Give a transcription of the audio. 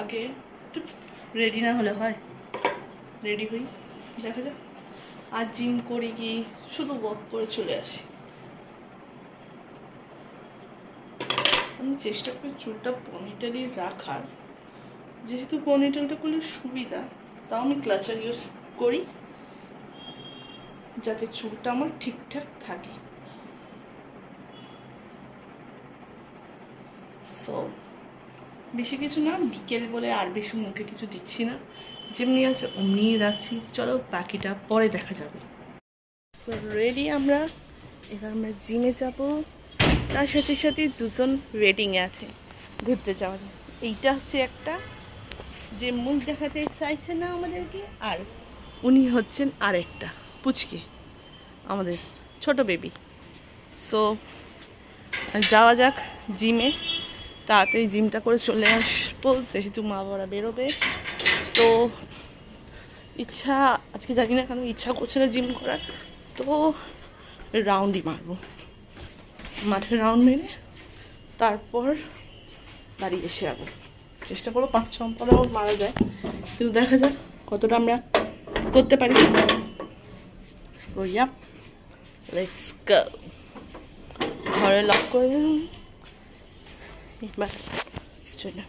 আগে একটু রেডি না হলে হয়, রেডি হই, দেখা যাক। আর জিম করি কি শুধু ওয়াক করে চলে আসি। আমি চেষ্টা করি চুলটা পনিটেলই রাখার, যেহেতু পনিটেলটা করলে সুবিধা, তাও আমি ক্লাচার ইউজ করি যাতে চুলটা আমার ঠিকঠাক থাকে। সো বেশি কিছু না, বিকেল বলে আর বেশি মুখে কিছু দিচ্ছি না, যেমনি আছে অমনিই রাখছি। চলো বাকিটা পরে দেখা যাবে। সো রেডি আমরা, এবার আমরা জিমে যাব। তার সাথে সাথে দুজন ওয়েটিংয়ে আছে ঘুরতে যাওয়ার। এইটা হচ্ছে একটা যে মুখ দেখাতে চাইছে না আমাদেরকে, আর উনি হচ্ছেন আরেকটা পুচকে, আমাদের ছোট বেবি। সো যাওয়া যাক জিমে, তাড়াতাড়ি জিমটা করে চলে আসবো, যেহেতু মা বাবারা বেরোবে। তো ইচ্ছা আজকে জানি না কেন ইচ্ছা করছে না জিম করার, তো রাউন্ডই মারবো, মাঠে রাউন্ড মেরে তারপর বাড়ি এসে যাবো। চেষ্টা করবো 5-6 পরেও মারা যায়, কিন্তু দেখা যাক কতটা আমরা করতে পারি। So yeah, let's go. ঘরে লক করে এবার চলুন।